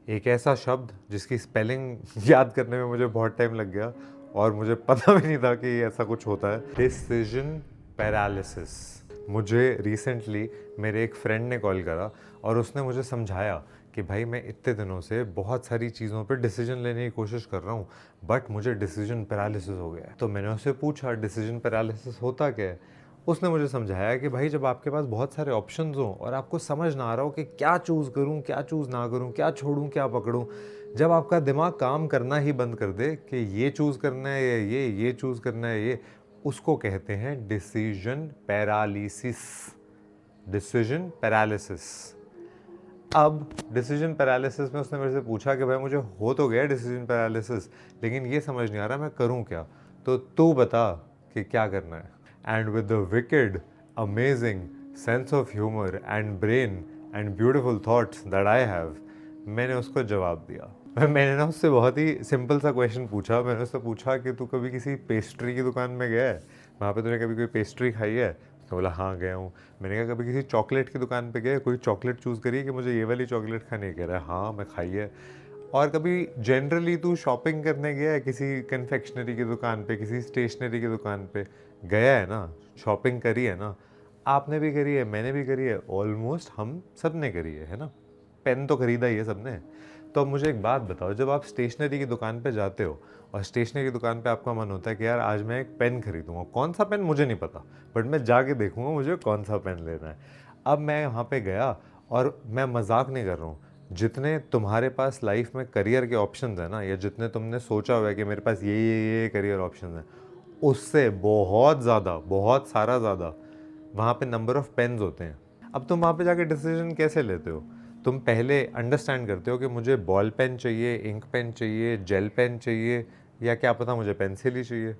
एक ऐसा शब्द जिसकी स्पेलिंग याद करने में मुझे बहुत टाइम लग गया और मुझे पता भी नहीं था कि ऐसा कुछ होता है। Decision paralysis. मुझे रिसेंटली मेरे एक फ्रेंड ने कॉल करा और उसने मुझे समझाया कि भाई मैं इतने दिनों से बहुत सारी चीज़ों पे डिसीजन लेने की कोशिश कर रहा हूँ बट मुझे डिसीजन पैरालिसिस हो गया है। तो मैंने उससे पूछा डिसीजन पैरालिसिस होता क्या है। उसने मुझे समझाया कि भाई जब आपके पास बहुत सारे ऑप्शंस हों और आपको समझ ना आ रहा हो कि क्या चूज़ करूं, क्या चूज़ ना करूं, क्या छोड़ूं, क्या पकड़ूं, जब आपका दिमाग काम करना ही बंद कर दे कि ये चूज़ करना है या ये चूज़ करना है ये, उसको कहते हैं डिसीजन पैरालिसिस। Decision paralysis. अब डिसीजन पैरालिसिस में उसने मेरे से पूछा कि भाई मुझे हो तो गया डिसीजन पैरालिसिस लेकिन ये समझ नहीं आ रहा मैं करूं क्या, तो तू बता कि क्या करना है। And with the wicked amazing sense of humour and brain and beautiful thoughts that I have, मैंने उसको जवाब दिया। मैंने ना उससे बहुत ही सिंपल सा क्वेश्चन पूछा। मैंने उससे पूछा कि तू कभी किसी पेस्ट्री की दुकान में गया है, वहाँ पे तूने कभी कोई पेस्ट्री खाई है? उसने बोला हाँ गया हूँ। मैंने कहा कभी किसी चॉकलेट की दुकान पे गए, कोई चॉकलेट चूज़ करी कि मुझे ये वाली चॉकलेट खानी है? कह रहा है हाँ मैं खाई है। और कभी जनरली तू शॉपिंग करने गया है किसी कन्फेक्शनरी की दुकान पे, किसी स्टेशनरी की दुकान पे? गया है ना, शॉपिंग करी है ना, आपने भी करी है, मैंने भी करी है, ऑलमोस्ट हम सब ने करी है ना। पेन तो खरीदा ही है सबने। तो अब मुझे एक बात बताओ, जब आप स्टेशनरी की दुकान पे जाते हो और स्टेशनरी की दुकान पे आपका मन होता है कि यार आज मैं एक पेन खरीदूंगा, कौन सा पेन मुझे नहीं पता बट मैं जाके देखूंगा मुझे कौन सा पेन लेना है। अब मैं वहाँ पे गया और मैं मजाक नहीं कर रहा हूँ, जितने तुम्हारे पास लाइफ में करियर के ऑप्शंस हैं ना, या जितने तुमने सोचा हुआ है कि मेरे पास ये करियर ऑप्शंस हैं, उससे बहुत ज़्यादा, बहुत सारा ज़्यादा वहाँ पे नंबर ऑफ पेन्स होते हैं। अब तुम वहाँ पे जाके डिसीजन कैसे लेते हो? तुम पहले अंडरस्टैंड करते हो कि मुझे बॉल पेन चाहिए, इंक पेन चाहिए, जेल पेन चाहिए, या क्या पता मुझे पेंसिल ही चाहिए।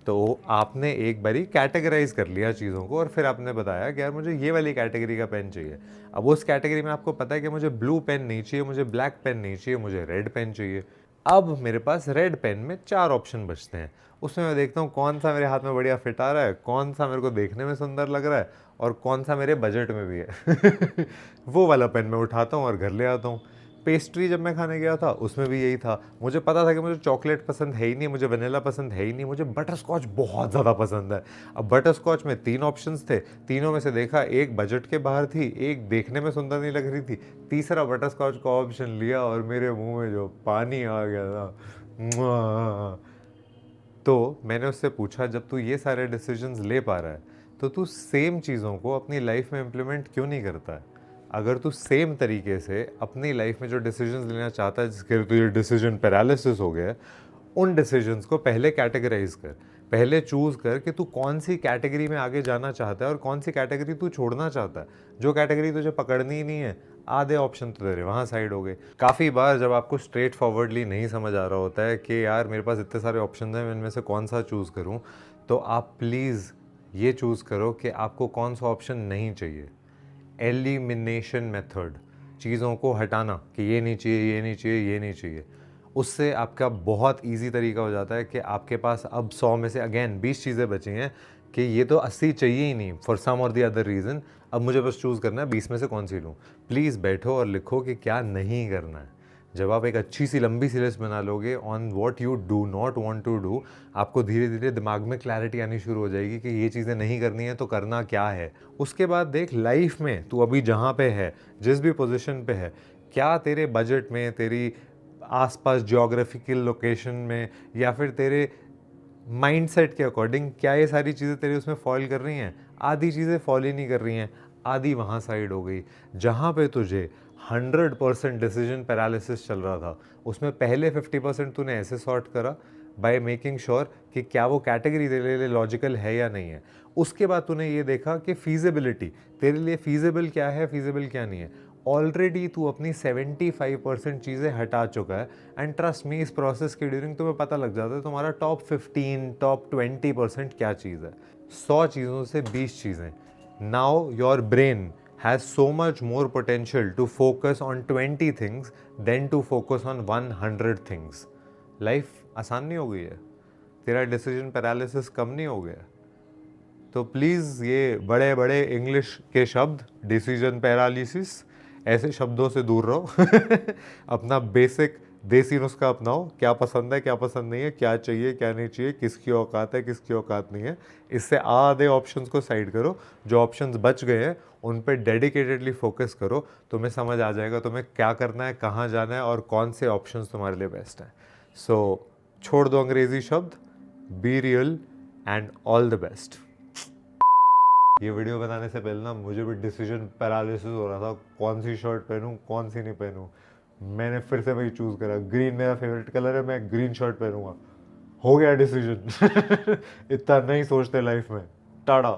तो आपने एक बारी कैटेगराइज कर लिया चीज़ों को और फिर आपने बताया कि यार मुझे ये वाली कैटेगरी का पेन चाहिए। अब उस कैटेगरी में आपको पता है कि मुझे ब्लू पेन नहीं चाहिए, मुझे ब्लैक पेन नहीं चाहिए, मुझे रेड पेन चाहिए। अब मेरे पास रेड पेन में 4 ऑप्शन बचते हैं। उसमें मैं देखता हूँ कौन सा मेरे हाथ में बढ़िया फिट आ रहा है, कौन सा मेरे को देखने में सुंदर लग रहा है और कौन सा मेरे बजट में भी है। वो वाला पेन मैं उठाता हूँ और घर ले आता हूँ। पेस्ट्री जब मैं खाने गया था उसमें भी यही था। मुझे पता था कि मुझे चॉकलेट पसंद है ही नहीं, मुझे वनीला पसंद है ही नहीं, मुझे बटर स्कॉच बहुत ज़्यादा पसंद है। अब बटर स्कॉच में 3 ऑप्शंस थे, तीनों में से देखा, एक बजट के बाहर थी, एक देखने में सुंदर नहीं लग रही थी, तीसरा बटर स्कॉच का ऑप्शन लिया और मेरे मुंह में जो पानी आ गया था। मुआ। तो मैंने उससे पूछा जब तू ये सारे डिसीजंस ले पा रहा है तो तू सेम चीज़ों को अपनी लाइफ में इम्प्लीमेंट क्यों नहीं करता है? अगर तू सेम तरीके से अपनी लाइफ में जो डिसीजंस लेना चाहता है जिसके लिए तुझे डिसीजन पैरालिसिस हो गया है, उन डिसीजंस को पहले कैटेगराइज कर, पहले चूज कर कि तू कौन सी कैटेगरी में आगे जाना चाहता है और कौन सी कैटेगरी तू छोड़ना चाहता है। जो कैटेगरी तुझे पकड़नी ही नहीं है, आधे ऑप्शन तो तेरे वहाँ साइड हो गए। काफ़ी बार जब आपको स्ट्रेट फॉरवर्डली नहीं समझ आ रहा होता है कि यार मेरे पास इतने सारे ऑप्शन हैं, मैं इनमें से कौन सा चूज़ करूँ, तो आप प्लीज़ ये चूज़ करो कि आपको कौन सा ऑप्शन नहीं चाहिए। एलिमिनेशन मेथड, चीज़ों को हटाना कि ये नहीं चाहिए, ये नहीं चाहिए, ये नहीं चाहिए। उससे आपका बहुत इजी तरीका हो जाता है कि आपके पास अब 100 में से अगेन 20 चीज़ें बची हैं कि ये तो 80 चाहिए ही नहीं फॉर सम और दी अदर रीज़न। अब मुझे बस चूज़ करना है 20 में से कौन सी लूँ। प्लीज़ बैठो और लिखो कि क्या नहीं करना है। जब आप एक अच्छी सी लंबी सी लिस्ट बना लोगे on what you do not want to do, आपको धीरे धीरे दिमाग में क्लैरिटी आनी शुरू हो जाएगी कि ये चीज़ें नहीं करनी है तो करना क्या है। उसके बाद देख लाइफ में तू अभी जहाँ पे है, जिस भी पोजीशन पे है, क्या तेरे बजट में, तेरी आसपास जियोग्राफिकल लोकेशन में, या फिर तेरे माइंडसेट के अकॉर्डिंग क्या ये सारी चीज़ें तेरे उसमें फॉल कर रही हैं? आधी चीज़ें फॉल ही नहीं कर रही हैं, आधी वहाँ साइड हो गई। जहाँ पे तुझे 100% डिसीजन पैरालिसिस चल रहा था, उसमें पहले 50% तूने ऐसे सॉर्ट करा बाय मेकिंग श्योर कि क्या वो कैटेगरी तेरे लिए लॉजिकल है या नहीं है। उसके बाद तूने ये देखा कि फीजिबिलिटी, तेरे लिए फीजिबल क्या है, फीजिबल क्या नहीं है। ऑलरेडी तू अपनी 75% चीज़ें हटा चुका है एंड ट्रस्ट मी, इस प्रोसेस के ड्यूरिंग तुम्हें पता लग जाता है तुम्हारा टॉप 15, टॉप 20% क्या चीज़ है। 100 चीज़ों से 20 चीज़ें। Now your brain has so much more potential to focus on 20 things then to focus on 100 things. Life आसान नहीं हो गई है, तेरा डिसीजन पैरालिसिस कम नहीं हो गया। तो प्लीज़ ये बड़े बड़े इंग्लिश के शब्द डिसीजन पैरालिसिस, ऐसे शब्दों से दूर रहो अपना बेसिक देसी नुस्खा अपनाओ, क्या पसंद है क्या पसंद नहीं है, क्या चाहिए क्या नहीं चाहिए, किसकी औकात है किसकी औकात नहीं है। इससे आधे ऑप्शंस को साइड करो, जो ऑप्शंस बच गए हैं उन पे डेडिकेटेडली फोकस करो। तुम्हें समझ आ जाएगा तुम्हें क्या करना है, कहाँ जाना है और कौन से ऑप्शंस तुम्हारे लिए बेस्ट हैं। सो छोड़ दो अंग्रेजी शब्द, be real and all the best. ये वीडियो बनाने से पहले ना मुझे भी डिसीजन पैरालिसिस हो रहा था, कौन सी शर्ट पहनूं कौन सी नहीं पहनूं। मैंने फिर से वही चूज़ करा, ग्रीन मेरा फेवरेट कलर है, मैं ग्रीन शर्ट पहनूंगा। हो गया डिसीजन इतना नहीं सोचते लाइफ में। टाटा।